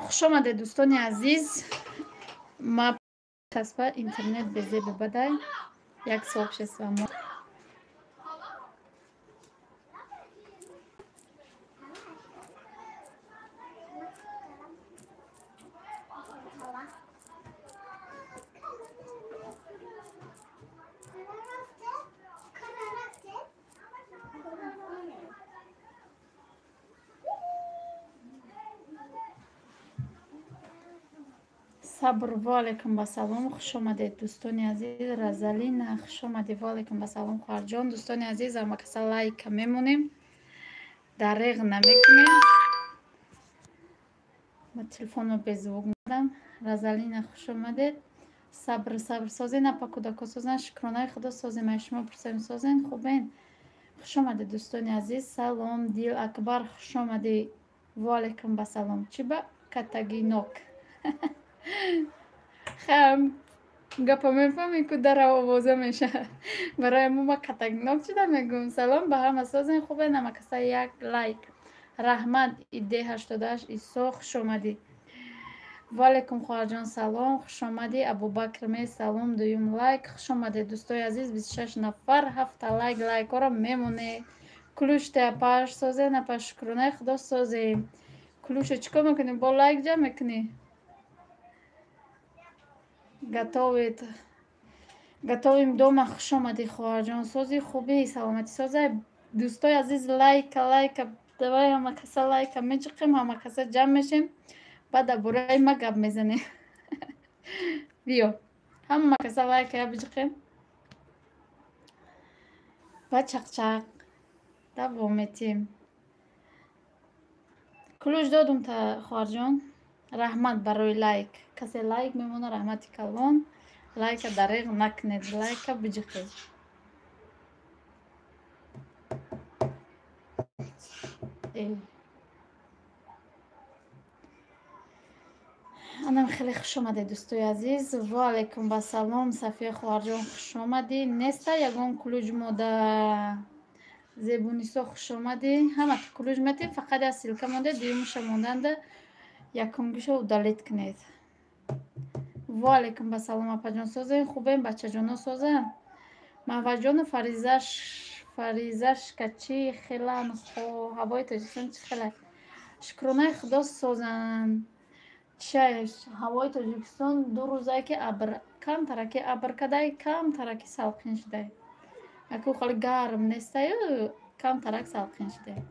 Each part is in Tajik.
خوش آمده دوستان عزیز. ما تصفیه اینترنت بزه ببده یک صبح شست و ما صبر والکم با سلام. خوش آمدید دوستان عزیز. رزالین خوش آمدید. والکم با سلام خواهر جان. دوستان عزیز اما کسا لایک میمونیم دریغ نمیکنیم. ما تلفن رو به زوگ ندم. رزالین خوش آمدید. صبر سازین اپا کودکا سازن شکرانه خدا سازین. ما شما پرسیم سازین خوبین. خوش آمدید دوستان عزیز. سلام دیل اکبر خوش آمدید. والکم با سلام. چی با کتگی نوک خم گپا میفهمی که در آوازه میشه برای ما کتگناک چیده میگم. سلام به همه سازین خوبه. نمکسا یک لایک. رحمت ایده 88 ایسا خوش آمدی. والکم خواهر جان سلام خوش آمدی. ابوبکر می سلام دویم لایک خوش آمدی. دوستای عزیز 26 نفر 7 لایک ها را میمونه. کلوش تپاش سازه نپاش شکرونه خدا سازه. کلوش چیکار میکنی با لایک جمع میکنی؟ گتویم دوم خوش آمدی خواهر جان سازی خوبی سلامتی سازه. دوستای عزیز لایک دوای همه کسا لایک میچقیم همه کسا جمع میشیم بعد برای ما گپ میزنیم. بیا همه کسا لایک بچقیم و چق دوامتیم. کلوش دادم تا خواهر جان. رحمت برای لایک. کسی لایک میمونه رحمتی کلان. لایک دریغ نکنید. لایک بجخید. انم خیلی خوش آمده دوستای عزیز. و علیکم با سلام. صفیه خواهر جان خوش آمدی. نیسته یگان کلوج موده زیبونیسا خوش آمدی. همه کلوج میتیم فقط از سیلکه مونده دیموش موندنده یکم و دلیت کنید. و علیکم با سلام اپا جان سازه خوبه بچه جانا سازه. محوه جان فریزش کچی خیلی خو هوای تاجیکستان چی خیلی شکرانه خدا سازن. چش هوای تاجیکستان دو روزه که ابر کم ترکی ابر کدای کم ترکی سالخین شده. اکو خیلی گرم نیسته کم ترک سالخین شده.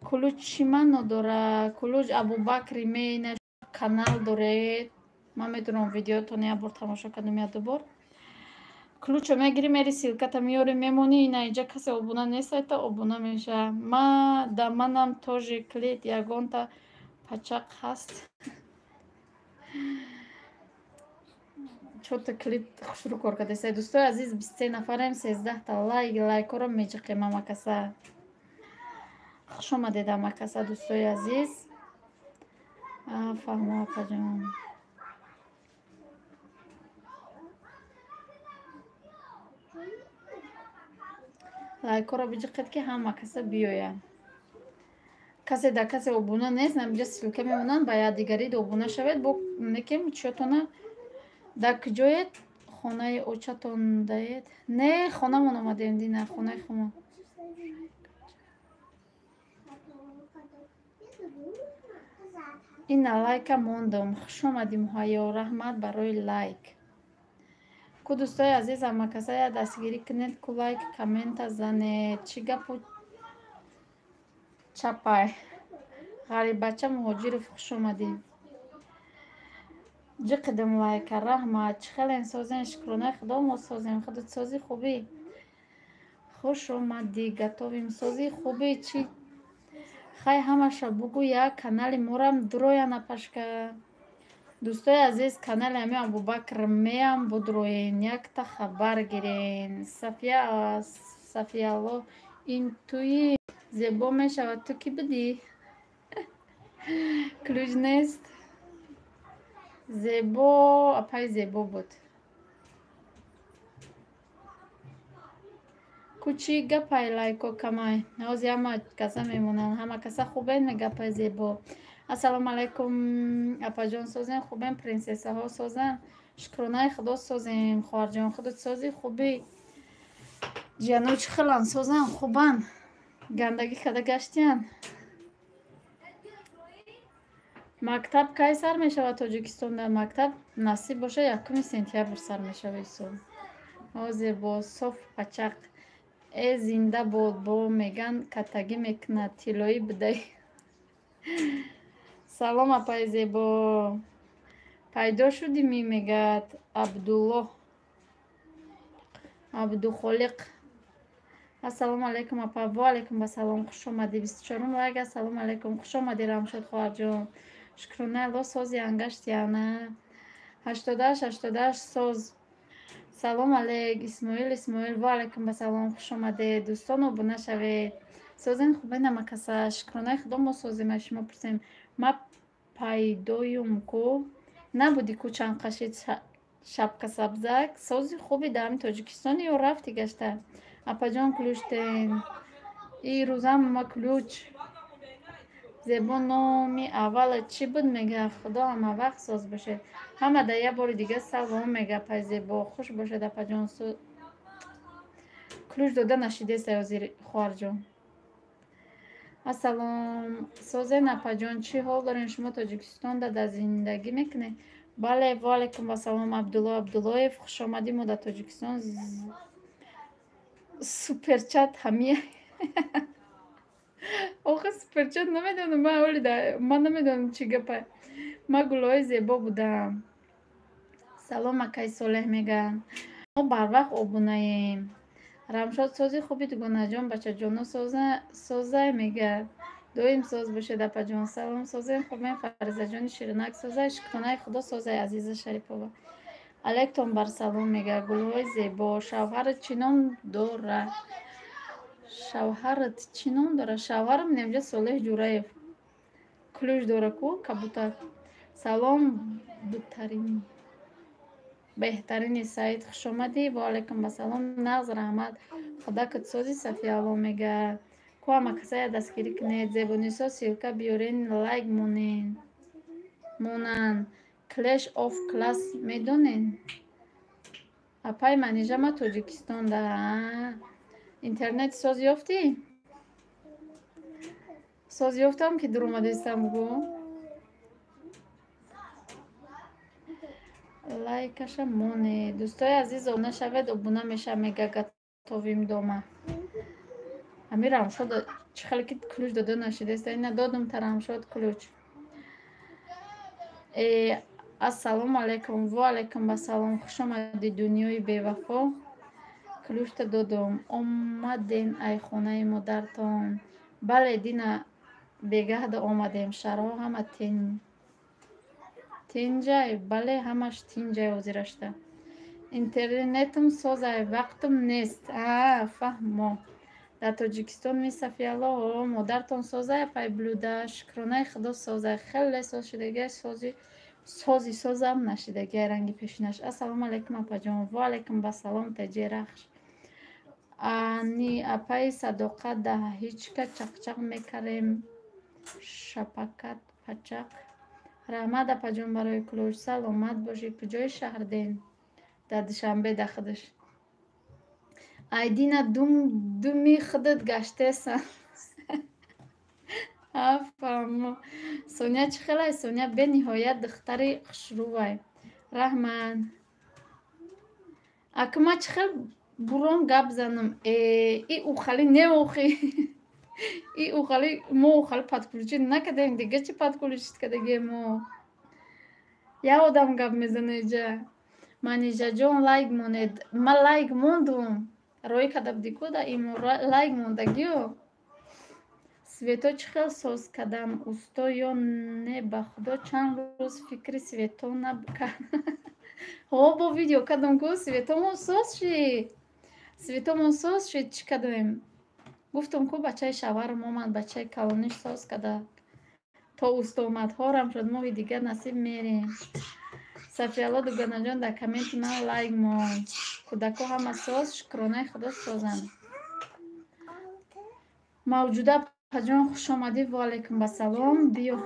کلوچ چیمن نداره. کلوچ ابوبکر مینه کانال داره. من میتونم ویدیو تونی ابر تماشا کنم یا دوبار. کلوچو میگیری میری سیلکت میاری میمونی. اینا اینجا کسی ابونه نیست تا ابونه میشه. ما دامنم توجی کلید یگان تا پچق هست. چوت کلیپ شروع کار کرده. دوستای عزیز 23 نفریم 13 تا لایک رو میچقیم همه کسا. خوش آمدید همه کسا دوستای عزیز. فهمه آقا جان. لایک رو بچقید که همه کسا بیاین. کسی در کسی ابونه نیست نمیجا سلکه میمونن باید دیگری ابونه شوید با نکیم چیتونه در کجایید خانه اوچتون دهید. نه خانه من آمدیم دی نه خانه خونه. این لایک موندم. خوش آمدیم های و رحمت برای لایک. کو دوستای عزیز همه کسای دستگیری کنید کو لایک کامنت زنید. چی گپ چپای غریب بچه مهاجر خوش آمدیم. جی قدم لایک رحمت چی خیلی سازین شکرانه خدا ما سازیم خودت سازی خوبی. خوش آمدی گتویم سازی خوبی چی خیلی همش بگو یک کانال مورم درویا نپشکه. دوستای عزیز کانال همی ابوبکر میم بدروین یک تا خبر گیرین. صفیه الله این توی زیبا می شود تو کی بدی؟ کلوج نیست زیبا اپای زیبا بود. کوچی گپای لایکو کمای نوزی همه کسا میمونن همه کسا خوبه این گپای زیبا. ассалому алайкум апаҷон созем хубем принсессаҳо созам шукронаи худо созем хоҳарҷон худат сози хуби ҷиянҳо чӣ хелан созан хубан гандагӣ када гаштиян мактаб кай сар мешавад тоҷикистонда мактаб насиб боша 1 сентябр сар мешавад сол озебо соф пачақ зинда бод бо меган каттагӣ мекунад тиллоӣ бидай салом апаи зебо пайдо шудимӣ мегӯяд абдулло абдухолиқ ассалому алайкум апа ва алайкум басалом хуш омадӣ 24 лайк ассалому алайкум хуш омадӣ рамшод хоҳарҷон шукрона алло сози ангаштияна 88 соз салом алейк исмоил ва алайкум басалом хуш омадӣ дӯстон обуна шавед созен хубе намакаса шукронаи худо мо созем аз шумо пурсем ма пайдоюм ку набуди ку чанқашид шапка сабзак сози хуби дар тоҷикистон ё рафти гашта апаҷон ключтен и рӯзам ма ключ зебо номи аввала чӣ буд мега худо ҳама вақт соз бошед ҳама да я бори дига салом мега апаи зебо хуш бошед апаҷон ключ дода нашидеста ёзир хоҳарҷон ассалом созен апаҷон чӣ ҳол дорем шумо тоҷикистонда да зиндагӣ мекунед бале ва алайкум ассалом абдулло абдуллоев хуш омадӣ мо дар тоҷикистон суперчат ҳамия охи суперчат намедонам ман намедонам чӣ гапа ман гулҳои зебо будам салом акаи солеҳ мегӯянд мо барвақт обунаем рамшод сози хуби дугонаҷон бачаҷоно созай мегӯяд доим соз бошед апаҷон салом созем хубем фаризаҷони ширинак созай шукронаи худо созай азиза шарипова алектон бар салом мегӯяд гулҳои зебо шавҳарат чинон дора шавҳарам немҷа солеҳ ҷураев ключ дора ку кабутар салом беҳтарини саид хуш омадӣ ва алайкум басалом нағз раҳмат худакат сози сафиялло мегӯяд ку ҳама касая дастгирӣ кунед зебонисо силка биёрен лайк монанд clash of class медонен апай манижама тоҷикистонда интернет соз ёфтӣ соз ёфтам ки дур омадистам гу лайкаша моне дӯстои азиз обуна шавед обуна меша мега гатовим дома ҳами рамшод чӣ хеле ки ключ дода нашидеста ина додум та рамшод ключ ассалому алайкум ва алайкум басалом хуш омадӣ дунёи бевафо ключта додум омаден ай хонаи модартон бале дина бегаҳда омадем шаҳрҳо ҳама тинҷай бале ҳамаш тинҷай ҳозирашта интернетум созай вақтум нест фаҳмо дар тоҷикистон мисафияллоҳо модартон созай апай блюда шукронаи худо созай хеле соз шидагиаш сози созам нашидагиай ранги пешинаш ассалому алайкум апаҷон ва алайкум басалом таҷерахш ани апаи садоқат даҳичка чақчақ мекарем шапакат пачақ раҳмат апаҷон барои ключ саломат бошӣ куҷои шаҳрден дар душанбе да худаш айдина думи худат гаштесан афамо соня чӣ хелай соня бениҳоят духтари хушрӯвай раҳмат акма чӣ хел бурон гап занам и ухали не охи и ухали мо ухали падкуличӣ накардем дига чӣ падкуличит кардагем мо я одам гап мезанеҷа манижаҷон лайк монед ма лайк мондум рои кадабдикуда имо лайк мондагиё свето чӣ хел соз кардам усто ё не ба худо чанд рӯз фикри свето накард бо видео кардам ку светомон соз шид чӣ кардем гуфтам ку бачаи шавҳарам омад бачаи калониш соз карда то уста омад ҳорам шуд моҳи дигар насиб мерем сафиялло дуганаҷон дар комменти ман лайк монд кӯдако ҳама соз шукронаи худо созанд мавҷуда апаҷон хуш омадӣ ва алайкум басалом биё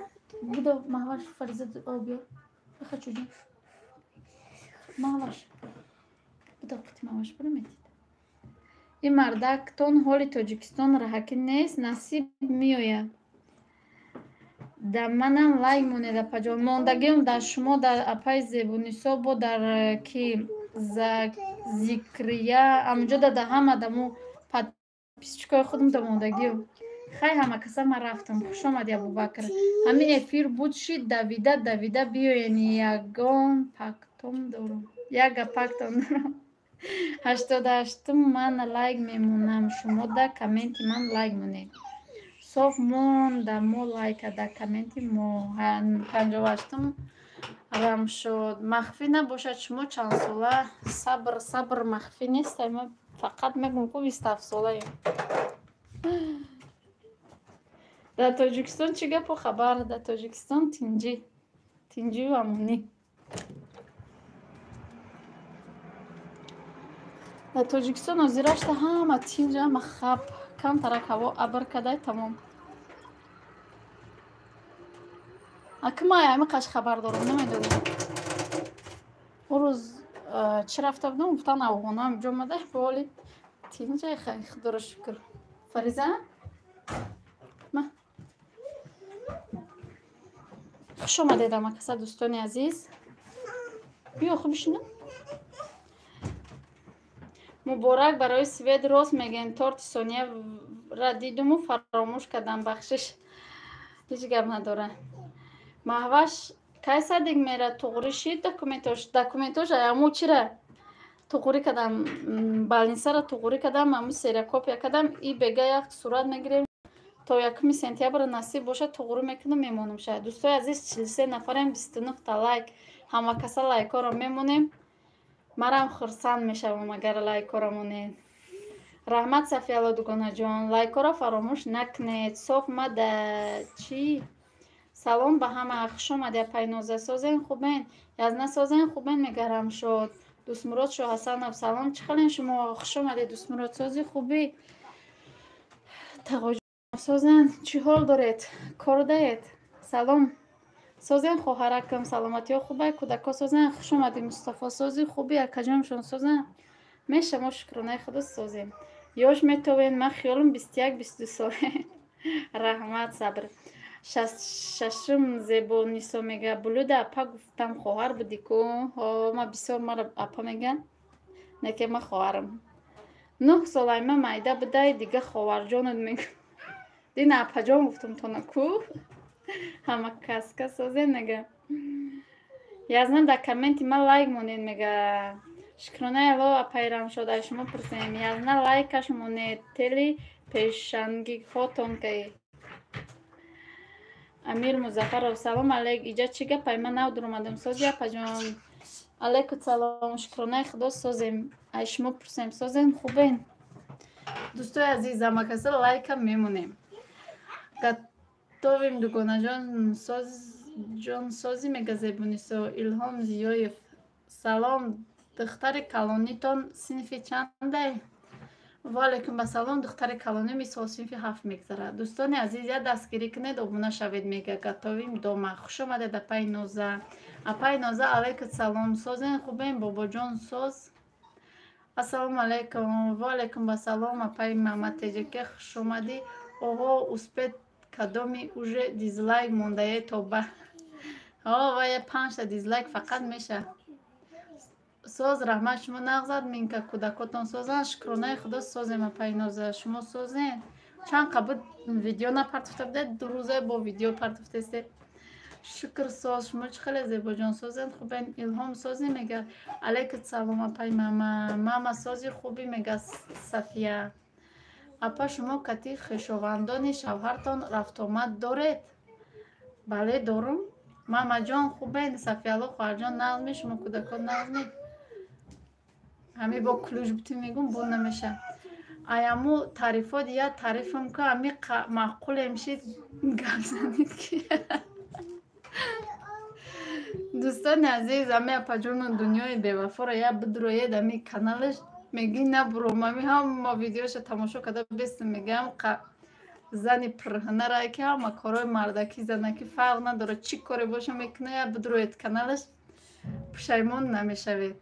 بودو مهوش فریزه آب بیار بخواه چجون مهوش بودو قطی مهوش برو میدید این مردکتون حال تاجیکستان راحکی نیست نصیب میوید در منم لایک مونه در پجان موندگیم در شما در اپای زیبونیسا با در کی ذکریه همونجا در همه دمو پیسچکای خودم در موندگیم خیلی همه کسا من رفتم خوش آمدی ابوبکر همین افیر بود شید دویده بیاین یگان پاکتم دارم یک پاکتم دارم 88 من لایک میمونم شما در کامنت من لایک مونید صاف مون در مو لایک در کامنت مو 58 رم شد مخفی نباشد شما چند ساله صبر مخفی نیست ما فقط میگم که 27 ساله در تاجیکستان چی گپ خبر در تاجیکستان تینجی و امونی در تاجیکستان ازیرشت همه تینج همه خب کم ترک هوا ابر کده تمام اکه ما همه قش خبر دارم نمیدونم اون روز چی رفته بودم گفتن افغان هم جا مده به حالی تینج خیلی خدا رو شکر فریزه ما خوش آمده در مکسه دوستانی عزیز بیا خوبش نه مبارک برای سوید راست میگن تارت ثانیه را دیدم و فراموش کردم بخشش هیچ گپ نداره محوش کیسا دیگ میره توغری شید دکومنتاش امو چیره توغری کردم بالینسه را توغری کردم امو سیره کپیا کردم ای بگه یک صورت میگیریم تا یکمی سنتیبر نصیب باشه توغری میکنم میمونم شاید دوستای عزیز 43 نفریم 29 تا لایک همه کسا لایک ها را میمونیم مرام خرسند میشوم اگر لایک ها را مونید رحمت صفیالا دوگانه جان لایک ها را فراموش نکنید صاف مده چی سلام به همه خوش آمده پینازه سازین خوبین یزنه سازین خوبین میگرم شد دوست مراد شو حسن سلام چخلین شما خوش آمده دوست مراد سازی خوبی تقاجم سازن چی حال دارید کار دارید سلام سازن خواهرکم سلامتی ها خوبه کودکا سازن خوش آمدی مصطفی سازی خوبی اکجامشون سازن میشه ما شکرانه خدا سازیم یاش میتوین من خیالم 21-22 ساله رحمت صبر ششم زیبا نیسا میگه بلود اپا گفتم خواهر بودی که ما بسیار مرا اپا میگن نکه ما خواهرم 9 ساله من مایده بوده دیگه خواهر جانت میگم دین اپا جان گفتم تو نکو همه کس سازه نگه یزنه در کمنتی من لایک مونید میگه شکرانه الا اپایرم شده شما پرسیم یزنه لایکش مونید تلی پیشنگی خودتون که امیر مظفر و سلام علیک ایجا چی گپای من نو درمادم سازی اپا جان علیکم سلام شکرانه خدا سازیم شما پرسیم سازیم خوبین دوستای عزیز همه کسی لایک هم میمونیم گتاویم دوگانه جان سازی میگه زیبونی سو الهام زیایف سلام دختر کلانی تان سنفی چنده و علیکم بسلام دختر کلانی میسال سنفی 7 میگذره دوستان عزیز یا دستگیری کنید ابونه شوید میگه گتاویم دومه خوش آمده در پای نوزه اپای نوزه علیکم سلام سازین خوبین بابا جان ساز السلام علیکم و علیکم بسلام اپای محمد تجکه خوش آمدی اوه اسپید کدامی اوژه دیزلایک مونده تا به و یه 5 تا دیزلایک فقط میشه ساز رحمت شما نغزد مین که کودکاتان سازن شکرانه خدا سازیم پینازه شما سازین چند قبل ویدیو نپرتفته بده 2 روزه با ویدیو پرتفته است شکر ساز شما چه خیلی زیبا جان سازین خوبین الهام سازی میگه علیکم سلام پای ماما سازی خوبی میگه صفیه اپا شما کتی خویشاوندان شوهرتان رفت آمد دارید بله دارم ماما جان خوبین صفیالا خواهر جان نظمی شما کودکان نظمی همی با کلوش بتی میگم بون نمیشه ایامو تعریفات یا تعریفم که همی معقول امشید گپ زنید که دوستان عزیز همی اپا جان دنیای بیوفا را یا بدروید همی کانالش میگی نبرو همی هم ما ویدیوش تماشا کده بست میگم зани пирҳнарае ки ҳама корои мардакӣ занакӣ фарқ надорад, чӣ коре боша мекуна, я бидурӯед каналаш пушаймон намешавед.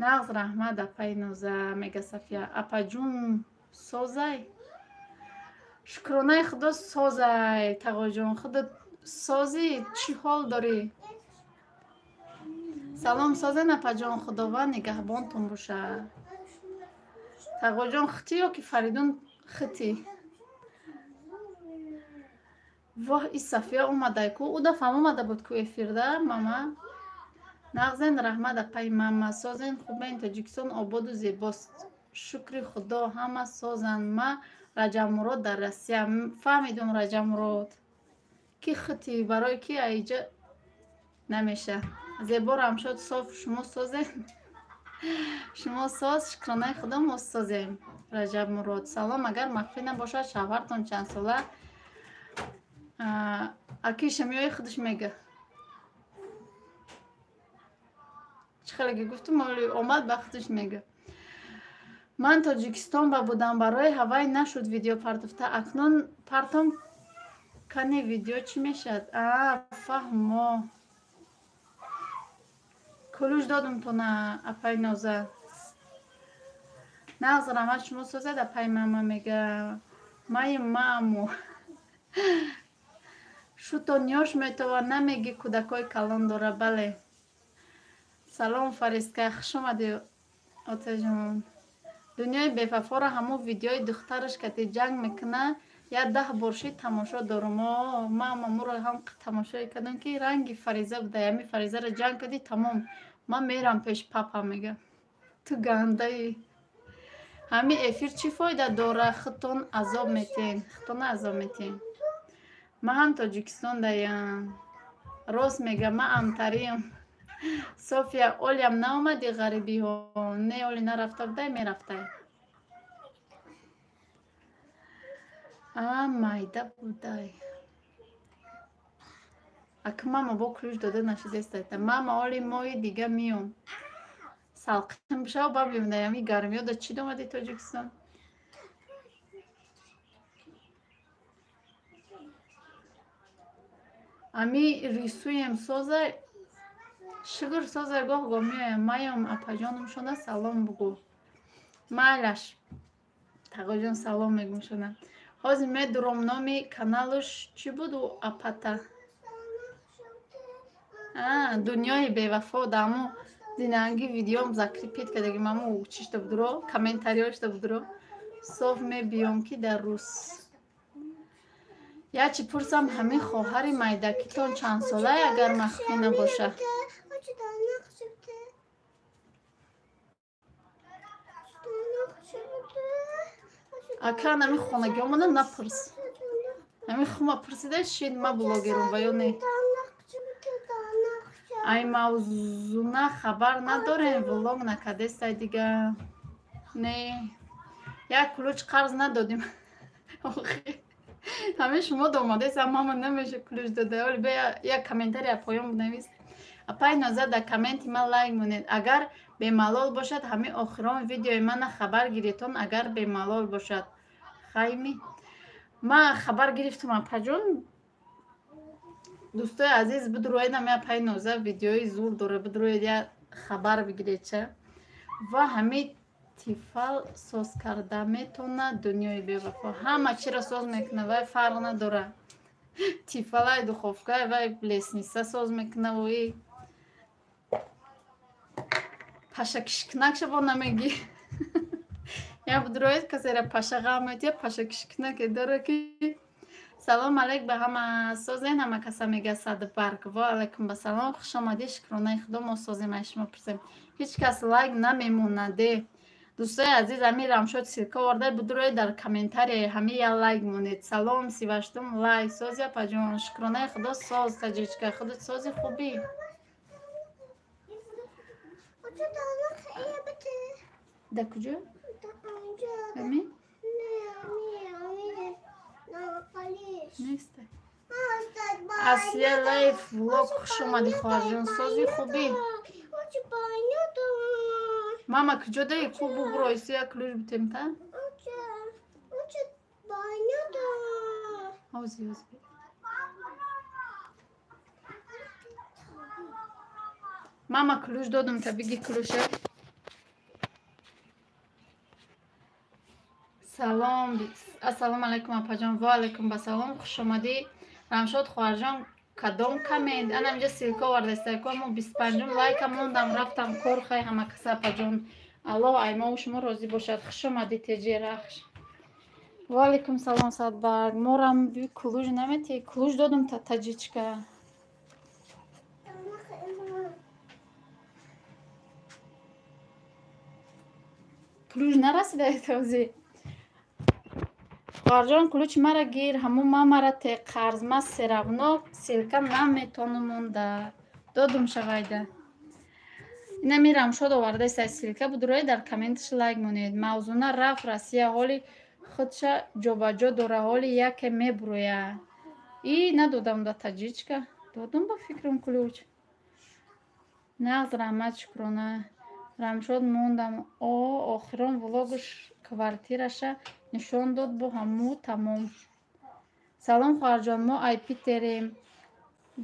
нағз раҳмат апаи ноза, мега Сафия. Апаҷун созай? Шукронаи худо созай. Тағоҷон худат созӣ? Чӣ ҳол дорӣ? салом созен апаҷон, худованд нигаҳбонтон боша. Тағоҷон хитӣ ё ки Фаридун хитӣ? Воҳ, и Сафия омадай ку? Ӯ дафъам омада буд ку эфирда, мама? нағзен раҳмат апаи мама. Созен хубен, Тоҷикистон ободу зебост. Шукри худо, ҳама созан. Ма Раҷабмурод дар Россия. Фаҳмидум Раҷабмурод. Ки хитӣ? Барои ки аиҷа намеша. Зебо Рамшод соф, шумо созен? шумо соз, шукронаи худо мо созем. Раҷабмурод. Салом, агар махфӣ набошад, шавҳартон чанд сола? Аки Шамиёи худаш мега. Чӣ хеле гуфтум, оли омад ба худаш мега. Ман Тоҷикистон ба будам, барои ҳавай нашуд видео партофта. Акнун партом кани видео чӣ мешад? Фаҳмо. Кулуш додум тона апай ноза. нағз раҳмат, шумо созед апай мама мега. Майи маъму. Шутон ёш метова намеги кӯдакои калон дора. Бале. Салом фаристка, хуш омади отаҷон. Дунёи бевафоро ҳамо видеои духтараш кати ҷанг мекуна, я 10 борши тамошо дорум. Мама муро ҳам тамошое кардам ки ранги Фариза буда. Ями Фаризаро ҷанг кади, тамом. Ман мерам пеш папа мега. Ту гандаи. Ҳами эфир чӣ фоида дора? Хитон азоб метен. Хитона азоб метен. Ма ҳам Тоҷикистон даям. Рост мега, ма амтарим. София, олям наомади ғарибиҳо? Не, оли нарафта будай, мерафтай. Майда будай. Ака мама бо ключ дода нашидестайта. Мама, оли мои дига миём. Салқин бишав ба бимдаям. И гармиёда чӣ домади Тоҷикистон? Ами рисуем созай. Шугур созай гоҳ-гоҳ меоям. Маём апаҷоным шона салом бугу. Майлаш. Тағоҷон салом мегум шона. Ҳозир медуром номи каналуш чӣ буду апата? Дунёи бевафо даму динанги видеом закрепит кадаги маму чишта будро, комментариёшта будро. Соф мебиём ки дар рус. Я чӣ пурсам, ҳамин хоҳари майдакитон чанд солае агар махфӣ набоша? Ака нами хонагӣ омада напурс. Нами хума пурсида шид ма блогерум ва ё не? Ай мавзуна хабар надорем, влог накадестай дига. Не. Як кулуч қарз надодим. Ҳамин шумо домадеса, мама намеша кулуч дода. Оли бе як комментарий поём бинавис. Апай ноза да комменти ман лайк монед. Агар бемалол бошад, ҳамин охирон видеои мана хабар гиритон, агар бемалол бошад. Хайми. Ма хабар гирифтум апаҷон. Дӯстои азиз, бидурӯед ҳами апай ноза видеои зур дора. Бидурӯед я хабар бигиред-ча. Ва ҳамин тифал соз карда метона дунёи бевафо. Ҳама чиро соз мекуна, вай фарқ надора. Тифалай духовкай, вай лесница соз мекуна, вай пашакишкнак шабо намеги. Я бидурӯед касера пашаға мет, я пашакишкнак дора ки. Салом алейк ба ҳама созен, ҳама каса мега Садбарг. Ва алейкум ба салом, хуш омадӣ. Шукронаи худо мо созем, ай шумо пурсем. Ҳеч кас лайк намемонаде. Дӯстои азиз, ҳамин Рамшод сирка орда бидурӯед дар комментарие ҳамин я лайк монед. Салом, 38 лайк. Сози апаҷон, шукронаи худо соз, таҷичка, худат сози хубӣ. Да куҷо? Ҳамин? Неста. Асия лайф влог, хуш омади хоҳарҷон, сози хубӣ. Мама куҷо даи ку бубуро иси як ключ бутем та? yoz. Mama kluj dodum ta bigi kluje. Salom. Assalomu alaykum apajon. Va alaykum basalom. Xush omading. Ramshod Xoarjon кадом камент ана инҷа силка вардастако мо 25 лайка мондам рафтам кор хай ҳама каса апаҷон аллоҳ аймоу шумо розӣ бошад хуш омади теҷи рахш ва алайкум салом садбарг морам клуж намети клуж додум та таҷичка клуж нарасидаи този Xoarjon ключ мара гир ҳамун мамара те қарзма серавно силка наметону монда додум шавайда ина мирам шод овардаиста силка будрои дар комменташ лайк монед мавзуна раф Россия ҳоли худша ҷобаҷо дора ҳоли яке мебуроя и надодам да таҷичка додум ба фикрам ключ нағз раҳмат шукрона рамшод мондам охирон влогаш квартираша нишон дод бо ҳаму тамом салом хоҳарҷон мо IP терем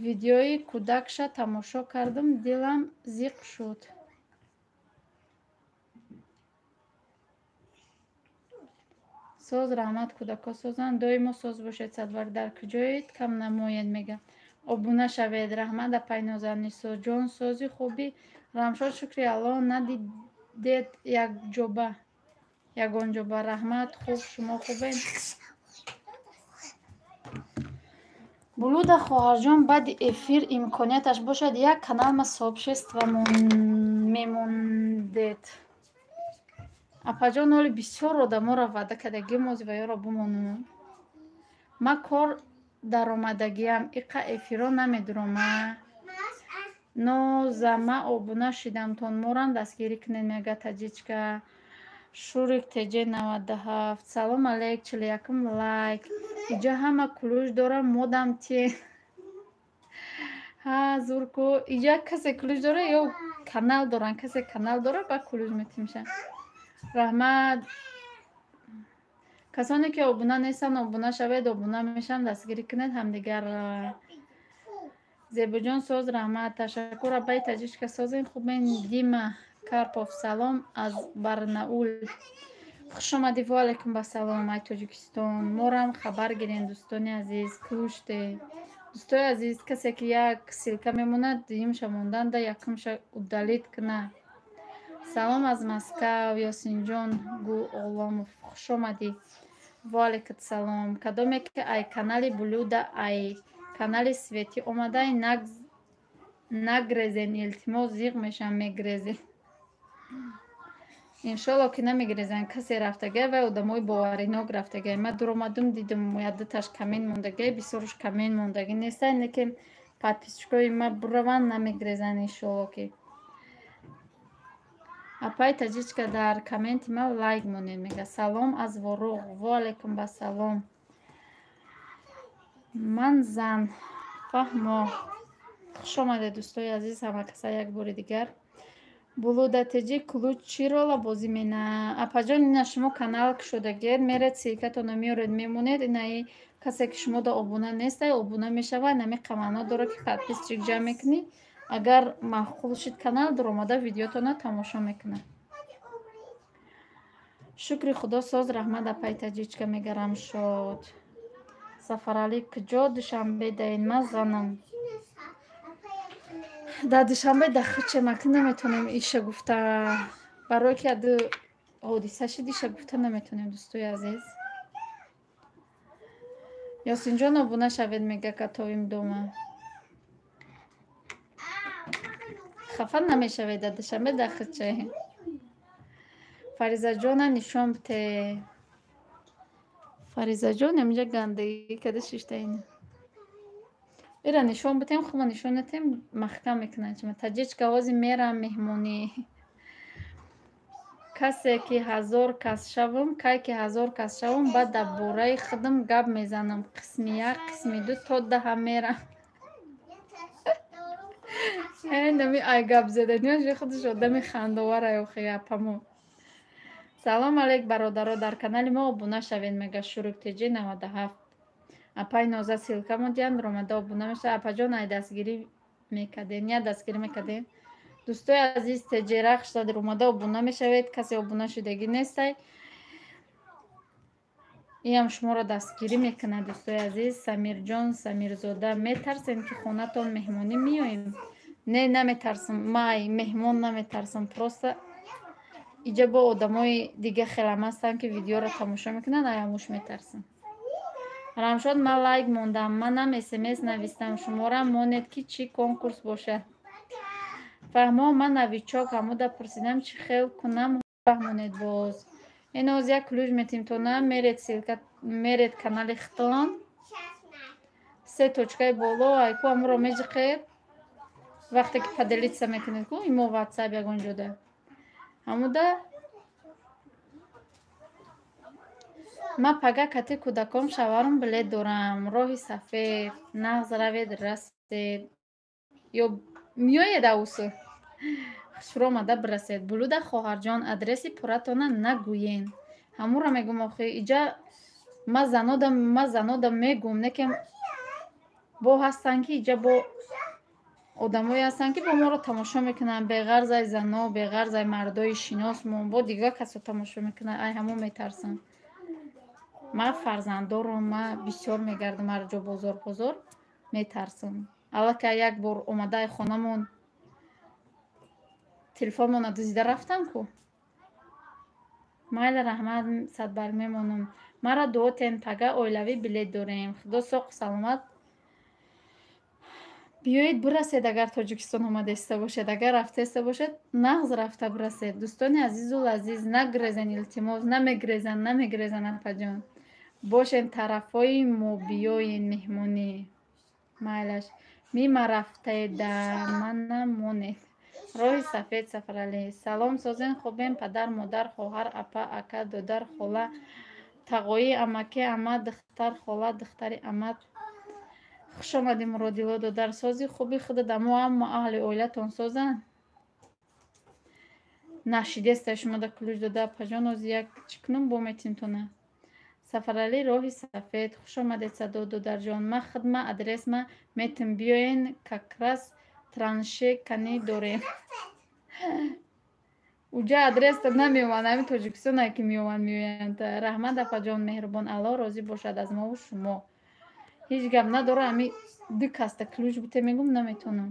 видеои кӯдакша тамошо кардам дилам зиқ шуд соз раҳмат кӯдако созанд доимо соз бошед садвар дар куҷоед кам намоед мегам обуна шавед раҳмат апай нозанисо ҷон сози хуби рамшод шукри аллоҳ надидед ягонҷоба раҳмат хуб шумо хубед булуда хоҳарҷон баъди эфир имконияташ бошад як каналма сообщества мемондед апаҷон оли бисёр одаморо ваъда кардаги мози ва ёро бумону ма кор даромадагиам иқа эфиро намедурома нозама обуна шидамтон морам дастгирӣ кунед мега таҷичка шурик теҷе 97 салом алейк 41 лайк иҷа ҳама клуж дорам модам те ҳа зурку иҷа касе клуж дора ё канал доран касе канал дора ба клуж метимша раҳмат касоне ки обуна нестан обуна шавед обуна мешам дастгирӣ кунед ҳамдигар зебуҷон соз раҳмат ташаккур абай таҷичка созен хубен дима карпов салом аз барнаул хуш омадӣ ва алайкум басалом ай тоҷикистон морам хабар гирен дӯстони азиз клуште дӯстои азиз касе ки як силка мемонад дуюмша монданда якумша удалит куна салом аз Москав ёсинҷон гу оломов хуш омадӣ ва алайкум салом кадоме ки ай канали булуда ай канали светӣ омадай нагрезен илтимос зиқ мешам мегрезен иншолло ки намегрезан касе рафтагай ва одамои боваринок рафтагай ма дуромадум дидум яддаташ камен мондагай бисёруш камен мондаги нестай неки подписчикои ма бураван намегрезан иншолло ки апай таҷичка дар комменти ма лайк монед мега салом аз воруғ ва алайкум басалом ман зан фаҳмо хуш омадед дӯстои азиз ҳама каса як бори дигар булуда теҷи клуч чирола бозӣ мена апаҷон ина шумо канал кушодагед меред силкатона меоред мемонед инаи касе ки шумо да обуна нестай обуна мешавад нами қамана дора ки подписчик ҷамъ мекунӣ агар маъқул шид канал дуромада видеотона тамошо мекунад шукри худо соз раҳмат апай таҷичка мегарам шод сафаралӣ куҷо душанбе даин ма занам дар душанбе да хуче маки наметонем иша гуфта барое ки аду ҳодиса шид иша гуфта наметонем дӯстои азиз ёсинҷон обуна шавед мега катовим дома хафа намешавед дар душанбе да хуче фаризаҷона нишон бите фаризаҷон амҷа гандагӣ када шиштаина ира нишон битем хуба нишон натем маҳкам мекунад чима таҷичка ҳозир мерам меҳмонӣ касе ки ҳазор кас шавам кай ки ҳазор кас шавам баъд дар бораи худам гап мезанам қисми як қисми ду то даҳа мерам нами ай гап задани худаш одами хандоварай охи апамо салом алейк бародаро дар канали мо обуна шавед мега шурук теҷи 97 апай ноза силка мудиянд ромада обуна меша. Апаҷон ай дастгирӣ мекардем я дастгирӣ мекардем. дӯстои азиз теҷерах штад ромада обуна мешавед. Касе обуна шудагӣ нестай, иам шуморо дастгирӣ мекунад. дӯстои азиз, Самирҷон Самирзода, метарсем ки хонатон меҳмонӣ меоем? Не, наметарсам. Май меҳмон наметарсам. Просто иҷа бо одамои дига хелам ҳастам ки видеоро тамошо мекунанд, аямуш метарсам. рамшод, ман лайк мондам. Манам смс навистам. Шуморам монед ки чӣ конкурс бошад. фаҳмо, ман навичок ҳамуда пурсидам чӣ хел кунам. фаҳмонед боз. Эноз як ключ метимтона меред канали хитон. 3 точкаи боло айку амуро меҷиқед. вақте ки паделитса мекунед ку имо ватсап ягон ҷода. ҳамуда ма пага кати кӯдаком шаварм билет дорам. роҳи сафед. нағз равед расед. ё миёед авусу. хушро омада бирасед. Булуда хоҳарҷон, адреси пурратона нагӯен. ҳамура мегум охи иҷа ма занодам мегум, некем бо ҳастан ки иҷа бо одамое ҳастанд ки бо моро тамошо мекунанд. беғарзаи зано, беғарзаи мардои шиносмон, бо дига касо тамошо мекунанд. ай ҳамон метарсам. ма фарзанддорам, ма бисёр мегардам ҳар ҷо бозор метарсам. аллака як бор омадаи хонамон телефонмона дузида рафтам ку. майли раҳмат, садбарг мемонам. мара дуотен, пага оилавӣ билет дорем. худо соқу саломат биёед бирасед. агар тоҷикистон омадеста бошед, агар рафтеста бошед, нағз рафта бирасед. дӯстони азизу лазиз, нагрезен, илтимос, намегрезан апаҷон. бошен тарафҳои мо биёен меҳмонӣ. майлаш мима рафтеда манам монед. роҳи сафед Сафаралӣ. салом созен хубем? падар модар хоҳар апа ака додар хола тағои амаки амат духтар хола духтари амат. хуш омадӣ муродило додар. сози хуби худат амо аммо аҳли оилатон созанд. нашидеста шумода ключ дода апаҷон ози як чӣ кунум бо метимтона. Сафаралӣ роҳи сафед. хуш омадед садо додарҷон. ма хидма адресма метим биёен какрас транше кани дорем. уҷа адреста намеомад. ҳами тоҷикистонае ки меоянд. раҳмат апаҷон, меҳрубон. алло розӣ бошад аз мову шумо. ҳеҷ гап надора. ҳами ду каста ключ буте мегум наметонам.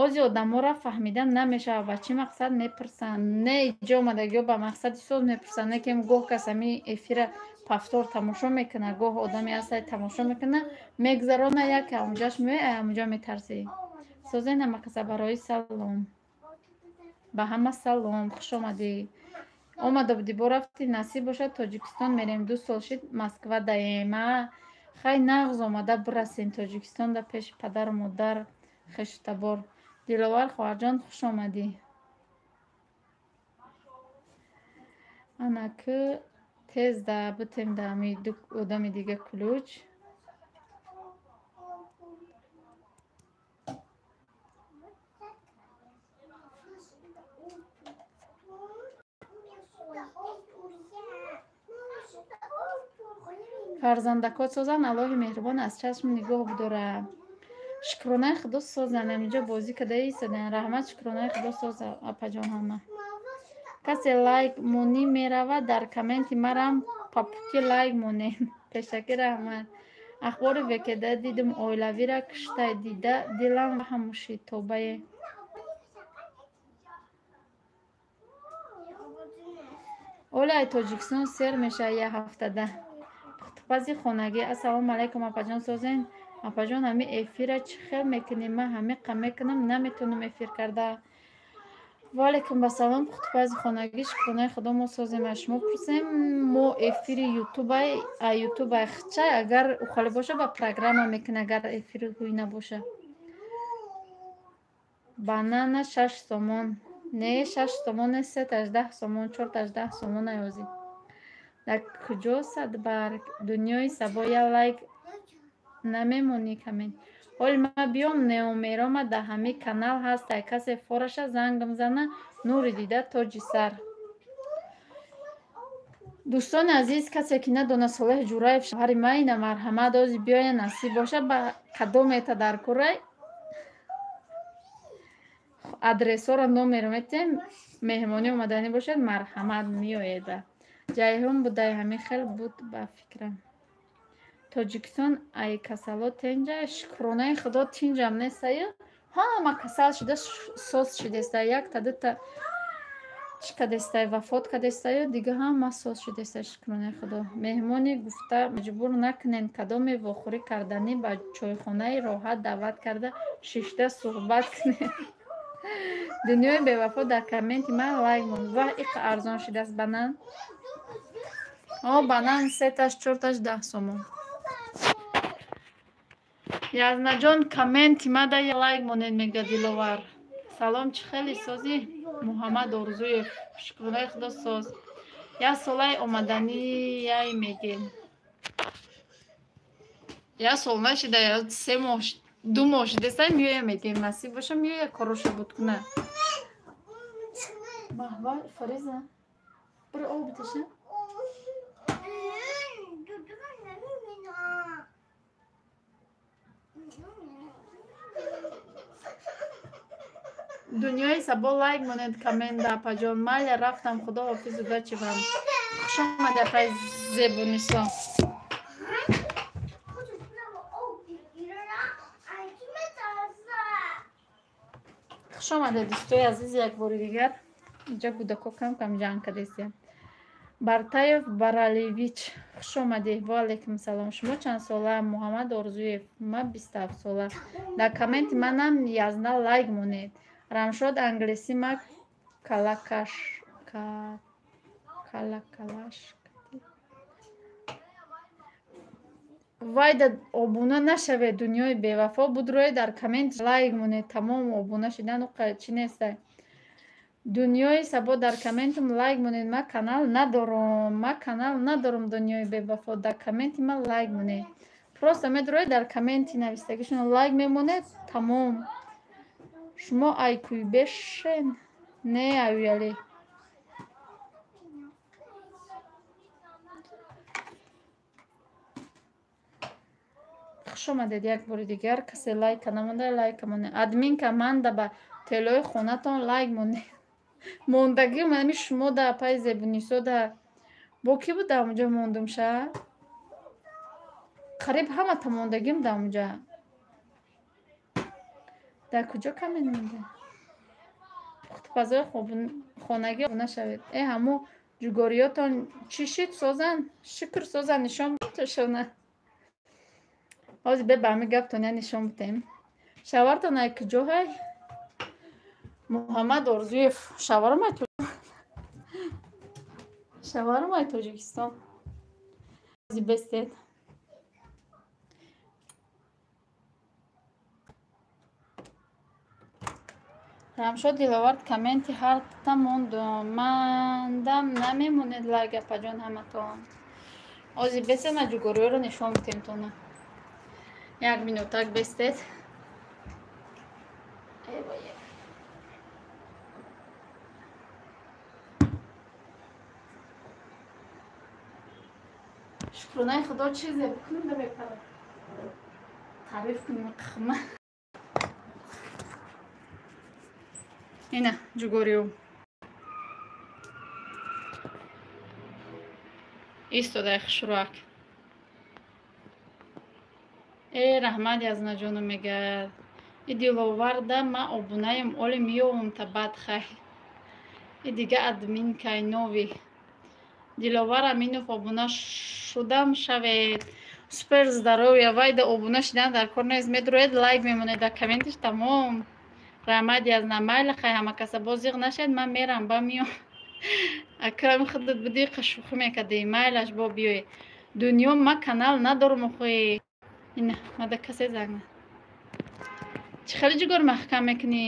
ози одамора фаҳмида намешавад. ба чӣ мақсад мепурсанд? не иҷо омадаги ё ба мақсади соз мепурсанд. не кем гоҳ кас ҳами эфира пафтор тамошо мекунад, гоҳ одаме ҳастад тамошо мекунад, мегзарона яке ҳамуҷаш меояй, ҳамуҷа метарсӣ. созен ҳама каса барои салом. ба ҳама салом. хуш омадӣ. омада будӣ бо рафтӣ. насиб бошад тоҷикистон мерем. 2 сол шид Москва даем. хай нағз омада бирасем тоҷикистон да пеши падару модар хештабор. диловар хоҳарҷон хуш омадӣ. анаку тез да бутем да ҳами ду одами дига ключ. фарзандакот созан аллоҳи меҳрубон аз чашм нигоҳ бидора. шукронаи худо созан. амиҷо бозӣ кадаи истодан. раҳмат. шукронаи худо соза апаҷон. ҳама касе лайк монӣ меравад дар комменти марам папуки лайк монем. пешакӣ раҳмат. ахбори векеда дидим оилавира киштай дида дилам ҳамуши тобае. олай тоҷикистон сер меша я ҳафтада. пухтупази хонагӣ. ассалому алайкум апаҷон. созен апаҷон ҳами эфира чӣ хел мекунем? ман ҳамиқа мекунам наметонам эфир карда. ваалейкум басалом. пухтупази хонагӣ. шукронаи худо мо созем. аз шумо пурсем. мо эфири ютубай хичай агар ухали боша ба программа мекунем. агар эфири ҳуй набоша банана 6 сомон. не 6 сомон не 3-10 сомон 4-10 сомон аёзи. дар куҷо садбарг дунёи сабо я лайк намемонӣ камен. ҳоли ма биём номерома да ҳами канал ҳастай. касе фораша зангм зана нури дида тоҷи сар. дӯстони азиз, касе ки надонад Солеҳ Ҷураев шавҳари майна марҳамат ози биёя насиб бошад ба кадомета дар курай адресҳоро номеро метем меҳмонӣ омаданӣ бошад марҳамат меоеда. Ҷайҳун будай ҳамин хел буд ба фикрам. Тоҷикистон ай касало тенҷа шукронаи худо тинҷам нестаю ҳама касал шуда сос шидестаю якта дута чӣ кадестаю вафот кадестаю дига ҳама сос шидестаю шукронаи худо. Меҳмони гуфта маҷбур накунед кадоме вохӯрӣ карданӣ ба чойхонаи роҳат даъват карда шишта суҳбат кунед. Дунёи бевафо дар комменти ман лайк монд. Ваҳ иқа арзон шидааст банан. Банан сеташ чорташ 10 сомон. Язнаҷон комменти мада я лайк монед мега диловар. Салом чӣ хели созӣ? Муҳаммад Орзуев шукронаи худо соз. Я солаи омаданӣ яй мегем. Я сол нашида я 3 моҳ 2 моҳ шидеста меоя мегем насиб боша меоя короша буд куна. Маҳва Фариза бир об биташа. Дунёи сабо лайк монед коммента паҷон майля рафтам худо ҳофизу гачивам. Хушомада пай Зебунисо. Хушомада дӯстои азиз як бори дигар. Инҷа кӯдако кам ҷамъ кардестем. Бартаев Баралевич хушомадед. Ва алейкум салом. Шумо чанд сола? Муҳаммад Орзуев. Ма 27 сола. Дар комменти манам язна лайк монед. Рамшод англиси ма калакаш вайда обуна нашавед дунёи бевафо будрои дар коммент лайк монед тамом обуна шидан чи неста. Дунёи сабо дар комментум лайк монед. Ма канал надорум дунёи бевафо дар комменти ма лайк монед. Просто медрои дар комменти навистагишон лайк мемонед тамом. Шумо айкуи бешен не аюяли. Хушомадед як бори дигар. Касе лайк намонда лайк монед. Админка манда ба телои хонатон лайк монед. Мондагӣ мани шумо да пай Зебунисо да бо ки буда онҷа мондум ша? Қариб ҳамата мондагим да онҷа. Дар куҷо камен монда? Пухтупазои хонагӣ нашавед. Ҳамо ҷугориётон чӣ шид созан? Шукр созан нишон битошона. Ҳозир бе ба ҳами гаптон я нишон битем. Шавартон ай куҷо ҳай? Муҳаммад Орзуев шавармай Тоҷикистон. Ҳозир бестед. Рамшод Диловард комменти ҳарта монду. Мандам намемонед лайка паҷон ҳаматон. Ҳозир бестед ма ҷугориёро нишон битем тона. Як минутак бестед. Шукронаи худо чизе бикунем да бепара. Тариф кунем қихма. Ина ҷугориё. Истодай хушрак. Раҳмат язнаҷону мегӯяд. И диловарда ма обунаем оли миёвум та баъд хай. И дига админкай нови. Диловар Аминов обуна шудам шавед. Супер здоровья. Вайда обуна шидан дар кор нест. Медроед лайк мемонед дар комментиш тамом. Раҳмат язна майла хай ҳама каса бозиқ нашед ман мерам ба миём. Акрами худат буди қашуқи мекарди майлаш бо биёи. Дунё ма канал надорум охои. Ина мада касе загна. Чӣ хели ҷугор маҳкам мекунӣ?